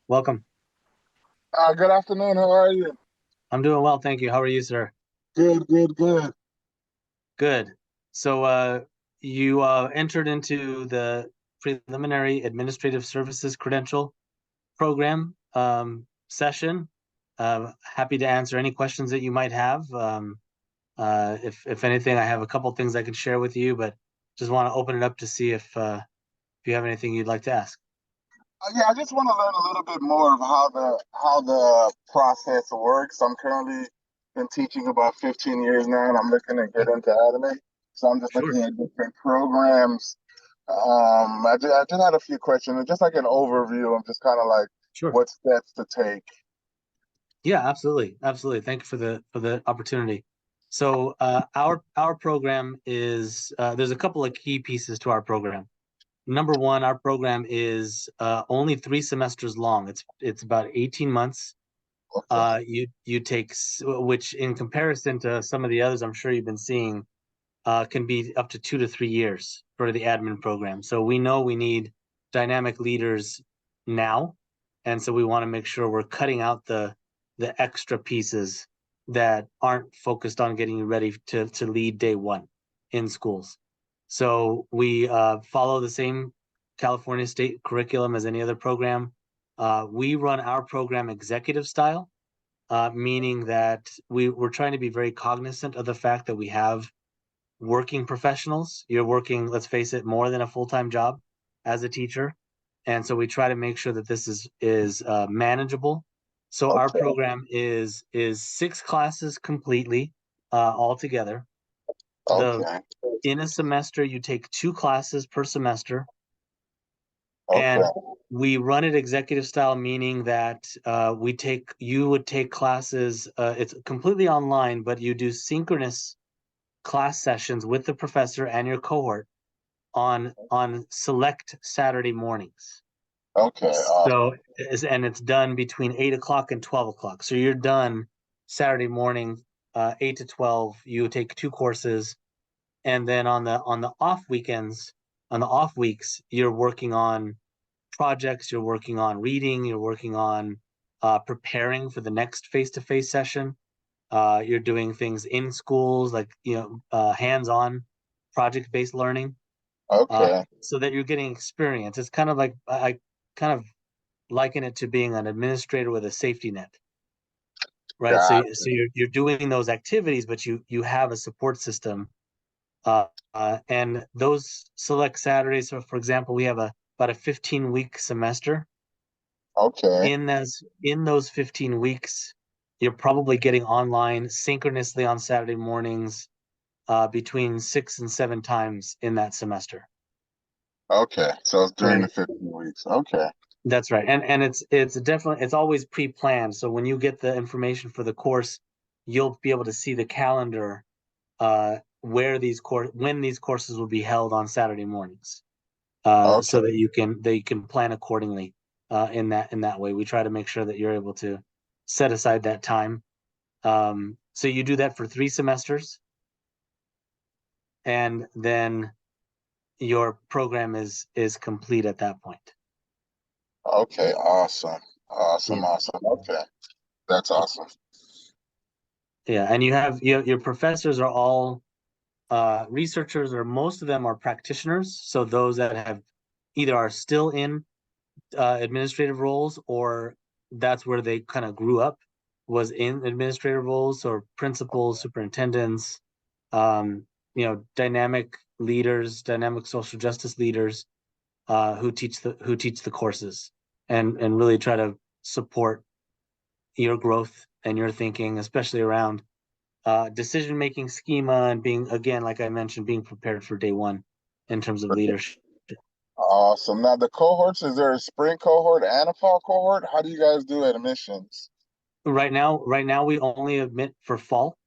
Welcome. Good afternoon. How are you? I'm doing well, thank you. How are you, sir? Good, good, good. Good. So, you entered into the preliminary administrative services credential program session. Happy to answer any questions that you might have. If anything, I have a couple things I can share with you, but just want to open it up to see if you have anything you'd like to ask. Yeah, I just want to learn a little bit more of how the process works. I'm currently been teaching about 15 years now, and I'm looking to get Okay. into anime. So I'm just Sure. looking at different programs. I just had a few questions, and just like an overview. I'm just kind of like Sure. what steps to take. Yeah, absolutely. Absolutely. Thank you for the opportunity. So our program is there's a couple of key pieces to our program. Number one, our program is only 3 semesters long. It's about 18 months. Okay. You take which in comparison to some of the others I'm sure you've been seeing can be up to 2 to 3 years for the admin program. So we know we need dynamic leaders now, and so we want to make sure we're cutting out the extra pieces that aren't focused on getting you ready to lead day one in schools. So we follow the same California state curriculum as any other program. We run our program executive style, meaning that we're trying to be very cognizant of the fact that we have working professionals. You're working, let's face it, more than a full-time job as a teacher. And so we try to make sure that this is manageable. So our Okay. program is 6 classes completely altogether. The Okay. In a semester you take 2 classes per semester, Okay. and we run it executive style, meaning that you would take classes. It's completely online, but you do synchronous class sessions with the professor and your cohort on select Saturday mornings. Okay. So and it's done between 8 o'clock and 12 o'clock. So you're done Saturday morning, 8 to 12. You take 2 courses, and then on the off weekends, on the off weeks, you're working on projects. You're working on reading. You're working on preparing for the next face-to-face session. You're doing things in schools like hands-on project-based learning, Okay. so that you're getting experience. It's kind of like I kind of liken it to being an administrator with a safety net, right? So Got so you're doing those activities, but you have a support system. And those select Saturdays. So, for example, we have about a 15-week semester. Okay. In those 15 weeks, you're probably getting online synchronously on Saturday mornings between 6 and 7 times in that semester. Okay. So it's during Right. the 15 weeks. Okay. That's right. And it's definitely it's always pre-planned. So when you get the information for the course, you'll be able to see the calendar where when these courses will be held on Saturday mornings. So Okay. that you can plan accordingly in that way. We try to make sure that you're able to set aside that time. So you do that for 3 semesters, and then your program is complete at that point. Okay. Awesome. Awesome. Yeah. Awesome. Okay. That's awesome. Yeah, and your professors are all researchers, or most of them are practitioners. So those that have either are still in administrative roles, or that's where they kind of grew up, was in administrative roles, or principals, superintendents, dynamic leaders, dynamic social justice leaders who teach the courses and really try to support your growth and your thinking, especially around decision making schema, and being, again, like I mentioned, being prepared for day one in terms of leadership. Awesome. Now the cohorts, is there a spring cohort and a fall cohort? How do you guys do admissions? Right now we only admit for fall.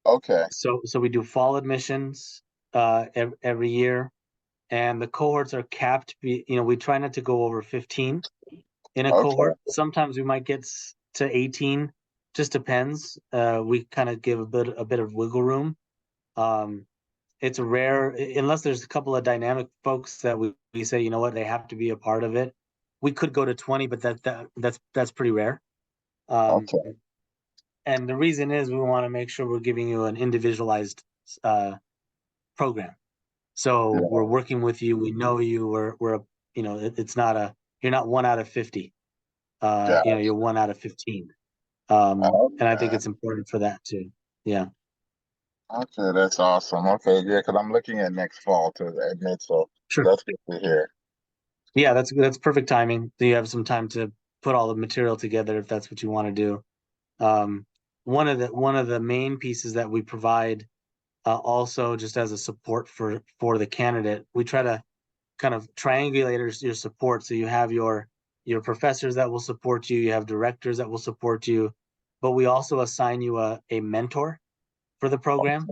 Okay. So we do fall admissions every year, and the cohorts are capped. We try not to go over 15 in a Okay. cohort. Sometimes we might get to 18, just depends. We kind of give a bit of wiggle room. Um, it's rare, unless there's a couple of dynamic folks that we say, you know what, they have to be a part of it. we could go to 20, but that's pretty rare. Um, Okay. and the reason is we want to make sure we're giving you an individualized uh, program. So we're Yeah. working with you. We know you. It's not you're not 1 out of 50. Got You're 1 out of 15. And I think Okay. it's important for that too. Yeah. Okay, that's awesome. Okay, yeah, because I'm looking at next fall to admit, so Sure. that's good to hear. Yeah, that's perfect timing. So you have some time to put all the material together if that's what you want to do. Um, one of the main pieces that we provide also just as a support for the candidate, we try to kind of triangulate your support. So you have your professors that will support you, you have directors that will support you, but we also assign you a mentor for the program.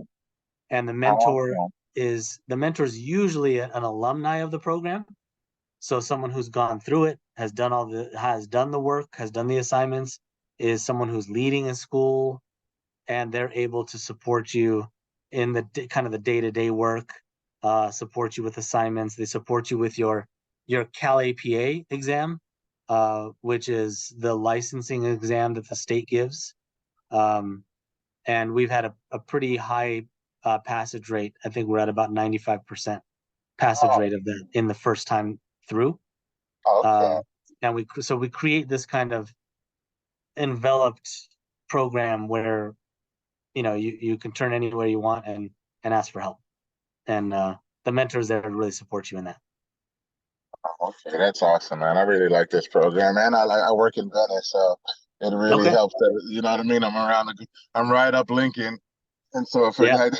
And Awesome. the mentor is usually an alumni of the program. So someone who's gone through it, has done the work, has done the assignments, is someone who's leading a school, and they're able to support you in the kind of the day-to-day work, support you with assignments. They support you with your Cal APA exam, which is the licensing exam that the state gives. Um, and we've had a pretty high passage rate. I think we're at about 95% passage Oh, rate of that in the first time through. okay. Um, and we create this kind of enveloped program where you can turn anywhere you want and ask for help. And the mentors there really support you in that. Okay, that's awesome, man. I really like this program, man. I work in Venice, so it really Okay. helps that, you know what I mean? I'm right up Lincoln. And so if it Yeah, had,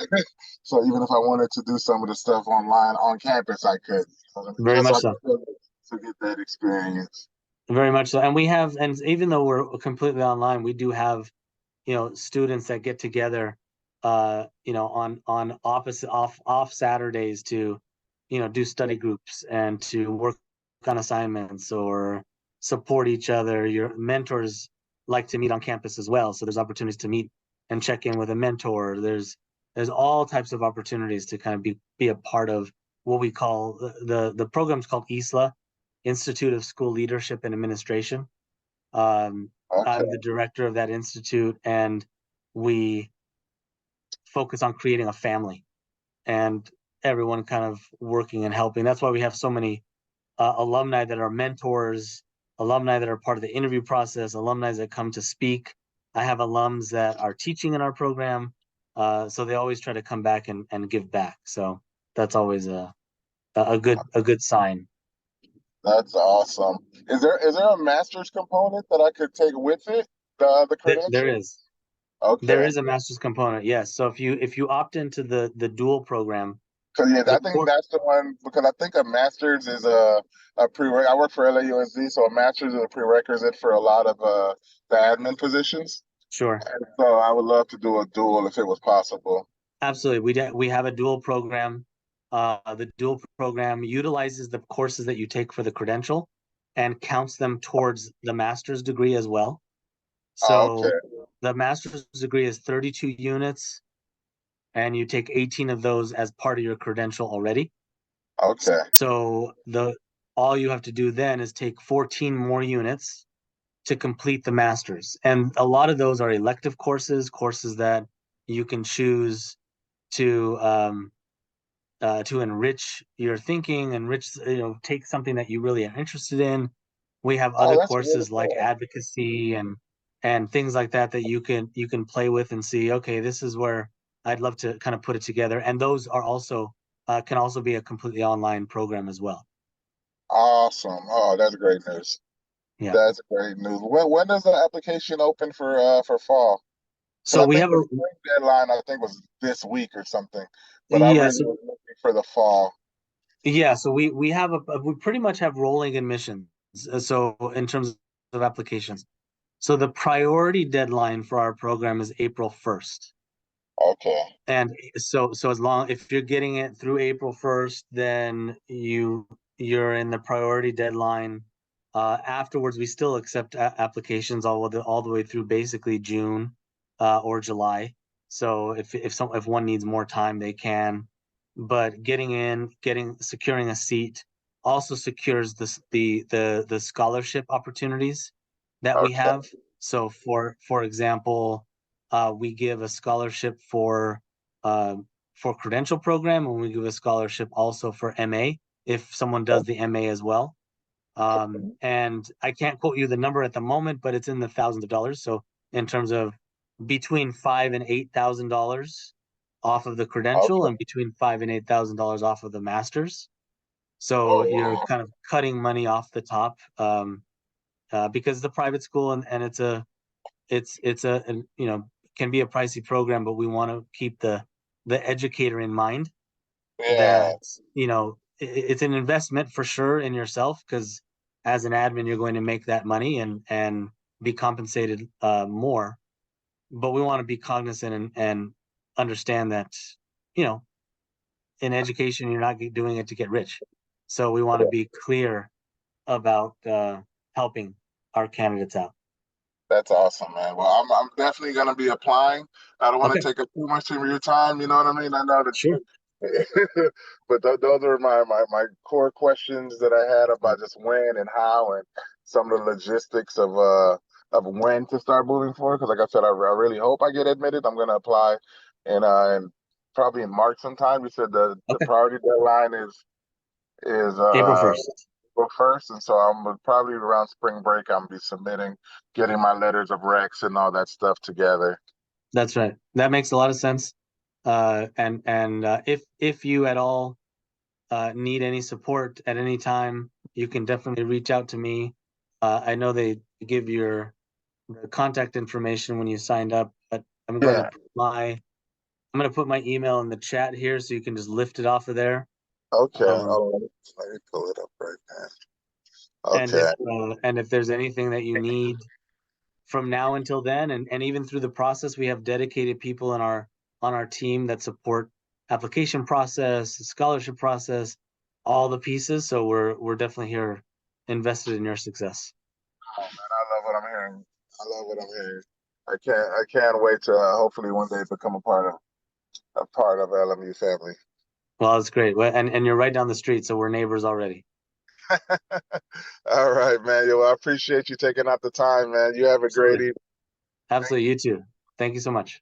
so even if I wanted to do some of the stuff online on campus, I could, you know what I mean? very Just so much I so. could to get that experience. Very much so. And even though we're completely online, we do have, students that get together, on opposite off Saturdays to, do study groups and to work on assignments or support each other. Your mentors like to meet on campus as well, so there's opportunities to meet and check in with a mentor. There's all types of opportunities to kind of be a part of what we call the program's called ISLA, Institute of School Leadership and Administration. I'm Okay. the director of that institute, and we focus on creating a family and everyone kind of working and helping. That's why we have so many alumni that are mentors, alumni that are part of the interview process, alumni that come to speak. I have alums that are teaching in our program, so they always try to come back and give back. So that's always a good sign. That's awesome. Is there a master's component that I could take with it? The There credential? is. There Okay. is a master's component, yes. So if you opt into the dual program, Because yeah, the I think core that's the one because I think a master's is a prereq. I work for LAUSD, so a master's is a prerequisite for a lot of the admin positions. sure, And so I would love to do a dual if it was possible. absolutely. We have a dual program. The dual program utilizes the courses that you take for the credential and counts them towards the master's degree as well. Oh, okay. So the master's degree is 32 units, and you take 18 of those as part of your credential already. Okay. So the all you have to do then is take 14 more units to complete the master's. And a lot of those are elective courses that you can choose to enrich your thinking, take something that you really are interested in. We have Oh, other that's really courses like cool. advocacy and things like that that you can play with and see, okay, this is where I'd love to kind of put it together. And those are also can also be a completely online program as well. Awesome. Oh, that's great news. Yeah. That's great news. When does the application open for fall? Because So I we think have a the spring deadline I think was this week or something, but I yeah, really so was looking for the fall. yeah, so we pretty much have rolling admissions. So in terms of applications. So the priority deadline for our program is April 1st. Okay. And so as long if you're getting it through April 1st, then you're in the priority deadline. Afterwards, we still accept applications all the way through basically June or July. So if one needs more time, they can. But securing a seat also secures the scholarship opportunities that we Okay. have. So for example, we give a scholarship uh, for Credential program, and we give a scholarship also for MA if someone does the MA as well. And I can't quote you the number at the moment, but it's in the thousands of dollars. So in terms of between $5,000 and $8,000 off of the Credential, Okay. and between $5,000 and $8,000 off of the Masters. So Oh you're wow. kind of cutting money off the top, because the private school, and it's a an, can be a pricey program, but we want to keep the educator in mind, that Yeah. it's an investment for sure in yourself, because as an admin you're going to make that money and be compensated more, but we want to be cognizant and understand that you know in education you're not doing it to get rich, so we want to be clear about helping our candidates out. That's awesome, man. Well, I'm definitely gonna be applying. I don't want to Okay, take up too much of your time. You know what I mean? I know that sure. you, but those are my core questions that I had about just when and how and some of the logistics of when to start moving forward. Because like I said, I really hope I get admitted. I'm gonna apply, and probably in March sometime. You said the Okay, priority deadline is April 1st. April 1st, and so I'm probably around spring break. I'm be submitting, getting my letters of recs and all that stuff together. That's right. That makes a lot of sense. And if you at all need any support at any time, you can definitely reach out to me. I know they give your the contact information when you signed up, but Yeah. I'm going to put my email in the chat here, so you can just lift it off of there. Okay. Um, Oh, let me pull it up right now. and Okay. if there's anything that you need from now until then, and even through the process, we have dedicated people on our team that support application process, scholarship process, all the pieces. So we're definitely here, invested in your success. Oh man, I love what I'm hearing. I love what I'm hearing. I can't wait to hopefully one day become a part of LMU family. Well, it's great. And you're right down the street, so we're neighbors already. All right, man. Yo, I appreciate you taking out the time, man. You have a great Absolutely. evening. Thank Absolutely. you. You too. Thank you so much.